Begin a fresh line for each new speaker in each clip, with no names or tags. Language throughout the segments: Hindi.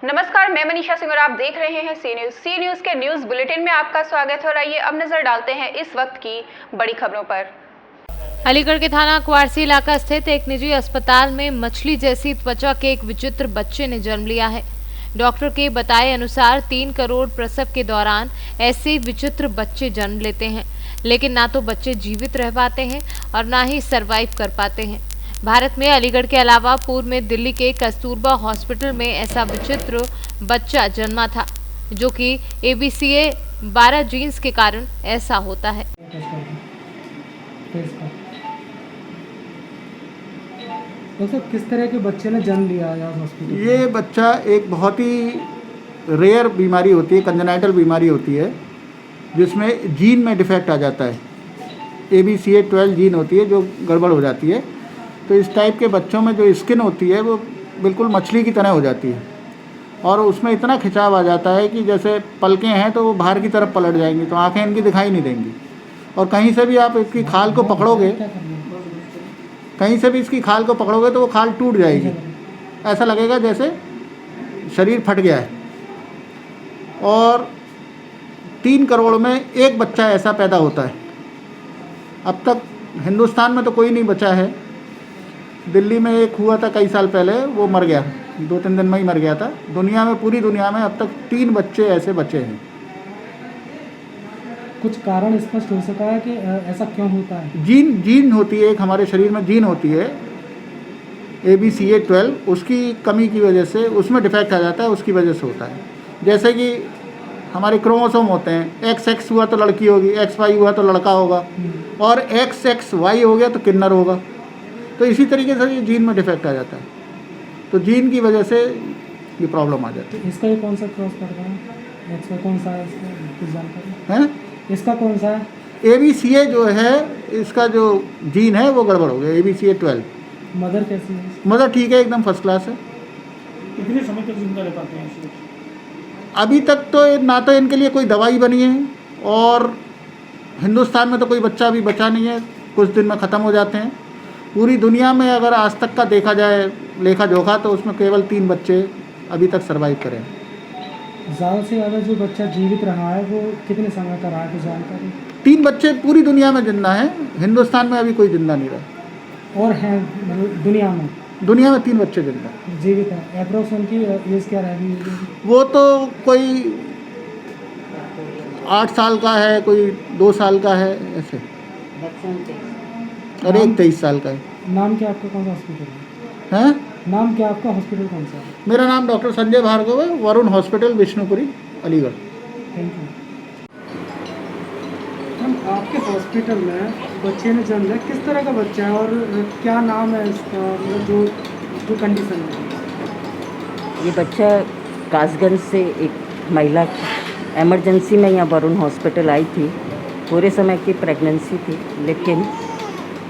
नमस्कार, मैं मनीषा सिंह और आप देख रहे हैं सी न्यूज़ के न्यूज़ बुलेटिन में आपका स्वागत है। और आइए अब नजर डालते हैं इस वक्त की बड़ी खबरों पर।
अलीगढ़ के थाना क्वारसी इलाका स्थित एक निजी अस्पताल में मछली जैसी त्वचा के एक विचित्र बच्चे ने जन्म लिया है। डॉक्टर के बताए अनुसार 3 करोड़ प्रसव के दौरान ऐसे विचित्र बच्चे जन्म लेते हैं, लेकिन ना तो बच्चे जीवित रह पाते हैं और ना ही सरवाइव कर पाते हैं। भारत में अलीगढ़ के अलावा पूर्व में दिल्ली के कस्तूरबा हॉस्पिटल में ऐसा विचित्र बच्चा जन्मा था, जो कि ABCA 12 जीन्स के कारण ऐसा होता है।
तो किस तरह के बच्चे ने जन्म लिया है हॉस्पिटल?
ये बच्चा एक बहुत ही रेयर बीमारी होती है, कंजेनाइटल बीमारी होती है, जिसमें जीन में डिफेक्ट आ जाता है। ABCA 12 जीन होती है जो गड़बड़ हो जाती है। तो इस टाइप के बच्चों में जो स्किन होती है वो बिल्कुल मछली की तरह हो जाती है और उसमें इतना खिंचाव आ जाता है कि जैसे पलकें हैं तो वो बाहर की तरफ पलट जाएंगी, तो आंखें इनकी दिखाई नहीं देंगी। और कहीं से भी आप इसकी खाल को पकड़ोगे, तो वो खाल टूट जाएगी, ऐसा लगेगा जैसे शरीर फट गया है। और 3 करोड़ में एक बच्चा ऐसा पैदा होता है। अब तक हिंदुस्तान में तो कोई नहीं बचा है। दिल्ली में एक हुआ था कई साल पहले, वो मर गया, 2-3 दिन में ही मर गया था। दुनिया में, पूरी दुनिया में अब तक 3 बच्चे ऐसे बचे हैं।
कुछ कारण स्पष्ट हो सका है कि ऐसा क्यों होता है?
जीन होती है, एक हमारे शरीर में जीन होती है ABCA 12, उसकी कमी की वजह से उसमें डिफेक्ट आ जाता है, उसकी वजह से होता है। जैसे कि हमारे क्रोमोसोम होते हैं, XX हुआ तो लड़की होगी, XY हुआ तो लड़का होगा, और XXY हो गया तो किन्नर होगा। तो इसी तरीके से ये जीन में डिफेक्ट आ जाता है, तो जीन की वजह से ये प्रॉब्लम आ जाती है।
इसका ये कौन सा क्रॉस करता है? XY कौन सा है, इसका कुछ जानकारी
है?
इसका कौन सा है?
ABCA जो है, इसका जो जीन है वो गड़बड़ हो गया, ABCA 12।
मदर कैसी है?
मदर ठीक है, एकदम फर्स्ट क्लास है।
कितने समय तक जिंदा रह पाते हैं?
अभी तक तो ना तो इनके लिए कोई दवाई बनी है, और हिंदुस्तान में तो कोई बच्चा अभी बचा नहीं है, कुछ दिन में ख़त्म हो जाते हैं। पूरी दुनिया में अगर आज तक का देखा जाए लेखा जोखा, तो उसमें केवल 3 बच्चे अभी तक सर्वाइव करें।
ज़्यादा से ज़्यादा जो बच्चा जीवित रहा है वो कितने समय का रहा है, जानकारी?
3 बच्चे पूरी दुनिया में जिंदा हैं, हिंदुस्तान में अभी कोई जिंदा नहीं रहा।
और हैं दुनिया में?
दुनिया में 3 बच्चे जिंदा
जीवित है। एप्रोक्स उनकी एज क्या रहेगी?
वो तो कोई 8 साल का है, कोई 2 साल का है, ऐसे, और एक 23 साल का है।
नाम क्या आपका, कौन सा हॉस्पिटल है? नाम क्या आपका, हॉस्पिटल कौन सा है?
मेरा नाम डॉक्टर संजय भार्गव है, Varun hospital, Vishnupuri, Aligarh.
Thank you. हम आपके हॉस्पिटल में बच्चे ने जन्म लिया, किस तरह का बच्चा है और क्या नाम है इसका, मतलब जो कंडीशन है?
ये बच्चा कासगंज से एक महिला एमरजेंसी में यहाँ वरुण हॉस्पिटल आई थी। पूरे समय की प्रेगनेंसी थी, लेकिन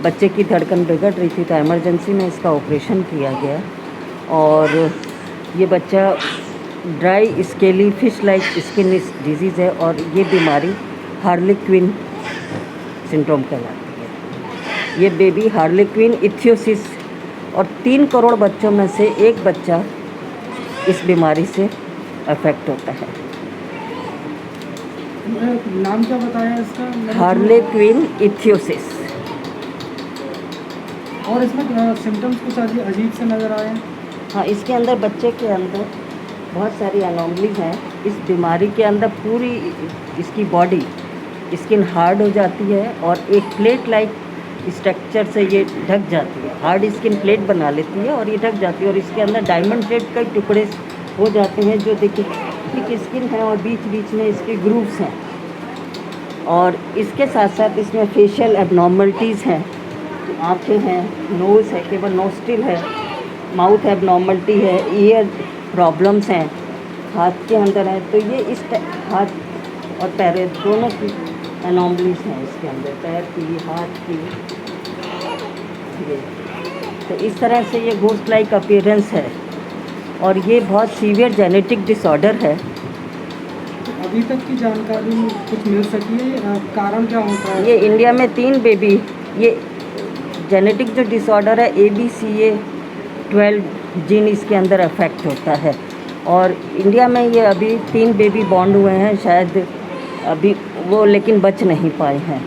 बच्चे की धड़कन बिगड़ रही थी, तो एमरजेंसी में इसका ऑपरेशन किया गया। और ये बच्चा dry scaly fish like skin disease है, और ये बीमारी हार्लेक्विन सिंड्रोम कहलाती है। ये बेबी हार्लेक्विन इथियोसिस, और 3 करोड़ बच्चों में से एक बच्चा इस बीमारी से अफेक्ट होता है।
नाम क्या बताया इसका?
हार्लेक्विन इथियोसिस।
और इसमें सिम्टम्स कुछ अजीब से नज़र आए हैं?
हाँ, इसके अंदर, बच्चे के अंदर बहुत सारी अनोमलीज हैं। इस बीमारी के अंदर पूरी इसकी बॉडी स्किन हार्ड हो जाती है और एक प्लेट लाइक स्ट्रक्चर से ये ढक जाती है। हार्ड स्किन प्लेट बना लेती है और ये ढक जाती है, और इसके अंदर डायमंड शेप के टुकड़े हो जाते हैं, जो देखिए थिक स्किन है और बीच बीच में इसके ग्रूव्स हैं। और इसके साथ साथ इसमें फेशियल एबनॉर्मलिटीज़ हैं, आँखें हैं, नोज़ है, केवल नोस्ट्रिल है, माउथ एबनॉर्मलिटी है, ईयर प्रॉब्लम्स हैं, हाथ के अंदर है। तो ये इस हाथ और पैर दोनों की एनॉमलीज हैं इसके अंदर, पैर की, हाथ की। तो इस तरह से ये घोस्ट लाइक अपीयरेंस है, और ये बहुत सीवियर जेनेटिक डिसऑर्डर है।
अभी तक की जानकारी कुछ मिल सकी है, कारण क्या होता है?
ये इंडिया में 3 बेबी, ये जेनेटिक जो डिसऑर्डर है ABCA 12 जीन इसके अंदर अफेक्ट होता है। और इंडिया में ये अभी 3 बेबी बॉर्न हुए हैं शायद अभी वो, लेकिन बच नहीं पाए हैं।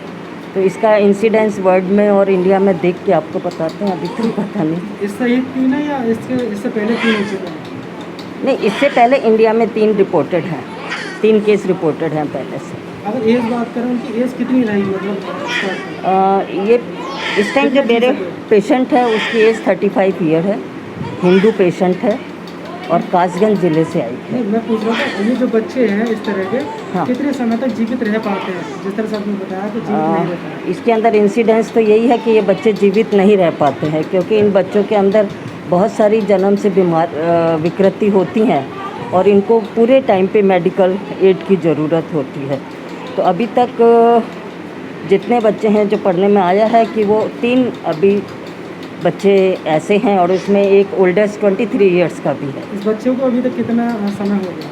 तो इसका इंसिडेंस वर्ल्ड में और इंडिया में देख के आपको बताते हैं, अभी तो पता नहीं।
इससे एक 3 है या इससे पहले 3 हो चुके हैं?
नहीं, इससे पहले इंडिया में 3 रिपोर्टेड हैं, 3 केस रिपोर्टेड हैं पहले से।
अगर एज बात करें, उनकी एज कितनी रहेगी मतलब?
ये इस टाइम जो मेरे पेशेंट है उसकी एज 35 ईयर है, हिंदू पेशेंट है और कासगंज ज़िले से आई है।
नहीं, मैं पूछ रहा था ये जो बच्चे हैं इस तरह के,
हाँ।
कितने समय तक जीवित रह पाते हैं? जिस तरह से आपने बताया कि जीवित नहीं रहते हैं।
इसके अंदर इंसिडेंस तो यही है कि ये बच्चे जीवित नहीं रह पाते हैं, क्योंकि इन बच्चों के अंदर बहुत सारी जन्म से विकृति होती हैं और इनको पूरे टाइम पे मेडिकल एड की ज़रूरत होती है। तो अभी तक जितने बच्चे हैं जो पढ़ने में आया है कि वो 3 अभी बच्चे ऐसे हैं और उसमें एक ओल्डेस्ट 23 इयर्स का भी है।
इस बच्चे को अभी तक कितना समय हो गया?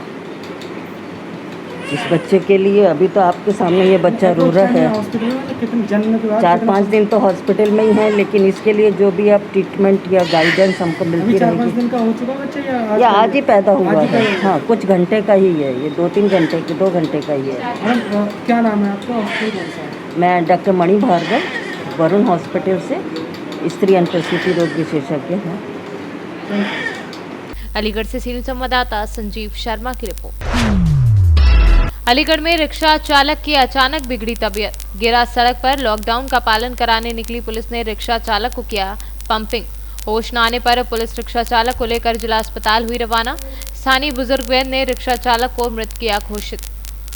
इस बच्चे के लिए अभी तो आपके सामने ये बच्चा रो रहा है।
हॉस्पिटल में कितने जन्म के बाद
4-5 दिन तो हॉस्पिटल में ही है, लेकिन इसके लिए जो भी आप ट्रीटमेंट या गाइडेंस हमको मिलती
4-5
रहेगी।
दिन का हो चुका बच्चा
या आज ही पैदा हुआ
आज ही
है?
पैदा हुआ?
हाँ, कुछ घंटे का ही है ये, 2-3 घंटे के, 2 घंटे का ही है।
मैडम क्या नाम है आपका? हॉस्पिटल कौन सा है?
मैं डॉक्टर मणि भार्गव, वरुण हॉस्पिटल से स्त्री एंड प्रसूति रोग विशेषज्ञ हैं।
अलीगढ़ से सीनियर संवाददाता संजीव शर्मा की रिपोर्ट। अलीगढ़ में रिक्शा चालक की अचानक बिगड़ी तबीयत, गिरा सड़क पर। लॉकडाउन का पालन कराने निकली पुलिस ने रिक्शा चालक को किया पंपिंग। होश न आने पर पुलिस रिक्शा चालक को लेकर जिला अस्पताल हुई रवाना। स्थानीय बुजुर्ग वैद्य ने रिक्शा चालक को मृत किया घोषित।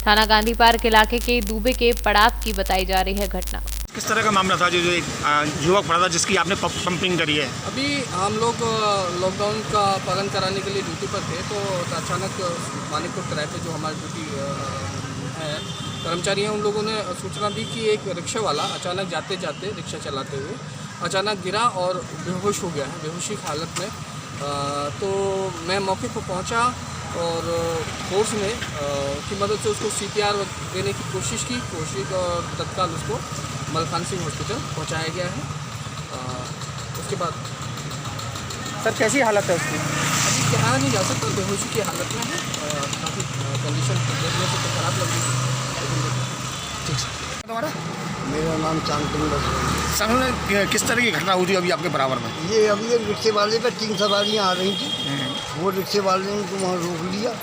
थाना गांधी पार्क इलाके के दूबे के पड़ाव की बताई जा रही है घटना।
किस तरह का मामला था जो एक युवक पड़ा था जिसकी आपने पंपिंग करी है?
अभी हम लोग लॉकडाउन का पालन कराने के लिए ड्यूटी पर थे, तो अचानक मानिकपुर किराए पे जो हमारी ड्यूटी है कर्मचारी हैं, उन लोगों ने सूचना दी कि एक रिक्शा वाला अचानक जाते जाते रिक्शा चलाते हुए अचानक गिरा और बेहोश हो गया है, बेहोशी की हालत में। तो मैं मौके पर पहुंचा और फोर्स ने की मदद से उसको CPR देने की कोशिश और तत्काल उसको मलखान सिंह हॉस्पिटल पहुंचाया गया है। उसके बाद
सर कैसी हालत है उसकी?
अभी कहा नहीं जा सकता, बेहोशी की हालत में है। काफ़ी कंडीशन देखने से तो खराब लग रही है।
ठीक सर। तुम्हारा?
मेरा नाम चांदकुंदर है।
सर किस तरह की घटना हुई थी अभी आपके बराबर में?
ये अभी एक रिक्शे वाले पे 3 सवारियाँ आ रही थी। वो रिक्शे वाले ने तो वहाँ रोक लिया,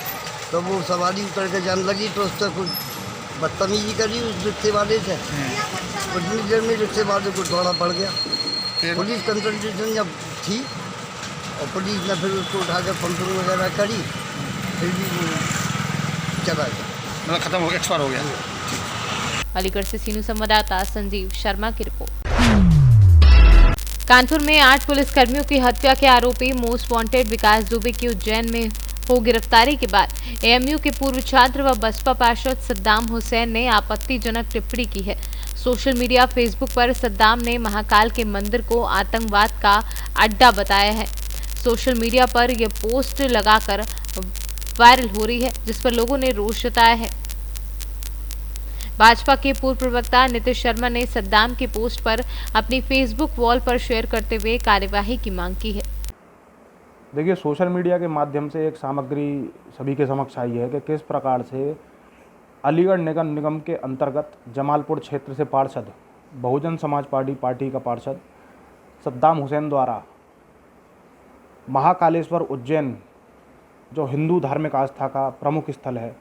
तो वो सवारी उतर के जाने लगी, तो उससे कुछ बदतमीजी करी उस रिक्शे वाले से। उतनी देर में रिक्शे वाले को दौड़ा पड़ गया। पुलिस कंसल्टेशन जब थी और पुलिस ने फिर उसको उठाकर पंपिंग वगैरह करी, फिर भी वो चला गया,
मतलब खत्म हो गया, एक्सपायर हो गया।
अलीगढ़ से सीनियर संवाददाता संजीव शर्मा की रिपोर्ट। कानपुर में 8 पुलिसकर्मियों की हत्या के आरोपी मोस्ट वांटेड विकास दुबे की उज्जैन में हो गिरफ्तारी के बाद AMU के पूर्व छात्र व बसपा पार्षद सद्दाम हुसैन ने आपत्तिजनक टिप्पणी की है। सोशल मीडिया फेसबुक पर सद्दाम ने महाकाल के मंदिर को आतंकवाद का अड्डा बताया है। सोशल मीडिया पर यह पोस्ट लगाकर वायरल हो रही है, जिस पर लोगों ने रोष जताया है। भाजपा के पूर्व प्रवक्ता नीतीश शर्मा ने सद्दाम की पोस्ट पर अपनी फेसबुक वॉल पर शेयर करते हुए कार्यवाही की मांग की है।
देखिए, सोशल मीडिया के माध्यम से एक सामग्री सभी के समक्ष आई है कि किस प्रकार से अलीगढ़ नगर निगम के अंतर्गत जमालपुर क्षेत्र से पार्षद, बहुजन समाज पार्टी का पार्षद सद्दाम हुसैन द्वारा महाकालेश्वर उज्जैन, जो हिंदू धार्मिक आस्था का प्रमुख स्थल है,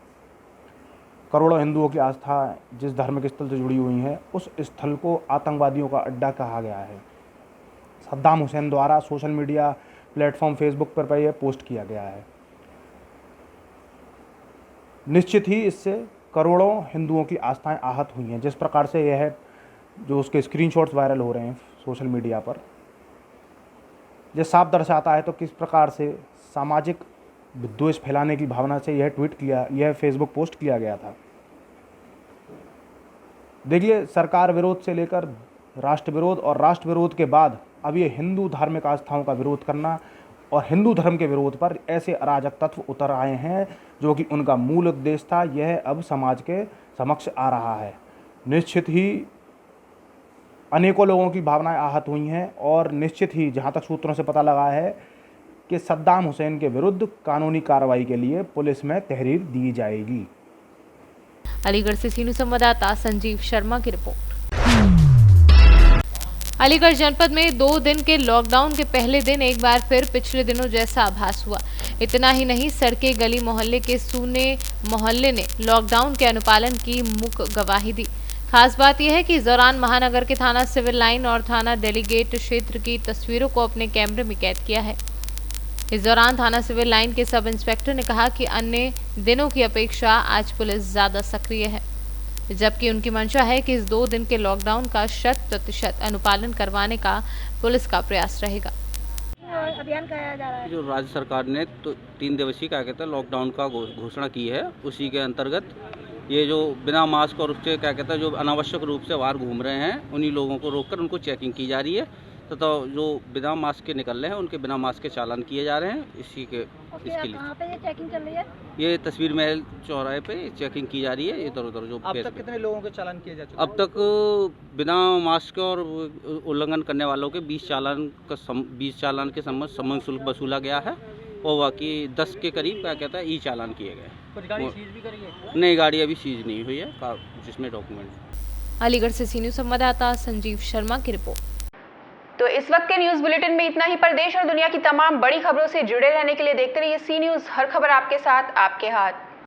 करोड़ों हिंदुओं की आस्था जिस धार्मिक स्थल से जुड़ी हुई है, उस स्थल को आतंकवादियों का अड्डा कहा गया है। सद्दाम हुसैन द्वारा सोशल मीडिया प्लेटफॉर्म फेसबुक पर यह पोस्ट किया गया है। निश्चित ही इससे करोड़ों हिंदुओं की आस्थाएं आहत हुई हैं। जिस प्रकार से यह जो उसके स्क्रीनशॉट्स वायरल हो रहे हैं सोशल मीडिया पर, यह साफ दर्शाता है तो किस प्रकार से सामाजिक विद्वेष फैलाने की भावना से यह फेसबुक पोस्ट किया गया था। देखिए, सरकार विरोध से लेकर राष्ट्र विरोध और राष्ट्र विरोध के बाद अब ये हिंदू धार्मिक आस्थाओं का विरोध करना और हिंदू धर्म के विरोध पर ऐसे अराजक तत्व उतर आए हैं जो कि उनका मूल उद्देश्य था, यह अब समाज के समक्ष आ रहा है। निश्चित ही अनेकों लोगों की भावनाएं आहत हुई हैं और निश्चित ही जहां तक सूत्रों से पता लगा है कि सद्दाम हुसैन के विरुद्ध कानूनी कार्रवाई के लिए पुलिस में तहरीर दी जाएगी।
अलीगढ़ से सीनू संवाददाता संजीव शर्मा की रिपोर्ट। अलीगढ़ जनपद में 2 दिन के लॉकडाउन के पहले दिन एक बार फिर पिछले दिनों जैसा आभास हुआ। इतना ही नहीं, सड़कें, गली मोहल्ले के सूने मोहल्ले ने लॉकडाउन के अनुपालन की मूक गवाही दी। खास बात यह है कि इस दौरान महानगर के थाना सिविल लाइन और थाना डेलीगेट क्षेत्र की तस्वीरों को अपने कैमरे में कैद किया है। इस दौरान थाना सिविल लाइन के सब इंस्पेक्टर ने कहा कि अन्य दिनों की अपेक्षा आज पुलिस ज्यादा सक्रिय है, जबकि उनकी मंशा है कि इस 2 दिन के लॉकडाउन का 100% अनुपालन करवाने का पुलिस का प्रयास रहेगा।
अभियान कराया जा रहा है
जो राज्य सरकार ने तो 3 दिवसीय क्या कहते हैं लॉकडाउन का घोषणा की है, उसी के अंतर्गत ये जो बिना मास्क और उसके क्या कहते हैं जो अनावश्यक रूप से बाहर घूम रहे हैं उन्हीं लोगों को रोककर उनको चेकिंग की जा रही है, तथा जो बिना मास्क के निकल रहे हैं उनके बिना मास्क के चालान किए जा रहे हैं। इसके लिए
कहाँ पे ये चेकिंग चल रही है?
ये तस्वीर महल चौराहे पे चेकिंग की जा रही है। इधर उधर जो
अब तक कितने लोगों के चालान किए जा चुके हैं?
अब तक बिना मास्क और उल्लंघन करने वालों के 20 चालान के सम्मान शुल्क वसूला गया है और बाकी 10 के करीब क्या कहता है ई चालान किए गए।
कुछ गाड़ी सीज भी करी है?
नहीं, गाड़ी अभी सीज नहीं हुई है जिसमें डॉक्यूमेंट।
अलीगढ़ से सीनियर संवाददाता संजीव शर्मा की रिपोर्ट।
तो इस वक्त के न्यूज बुलेटिन में इतना ही। पर देश और दुनिया की तमाम बड़ी खबरों से जुड़े रहने के लिए देखते रहिए सी न्यूज, हर खबर आपके साथ, आपके हाथ।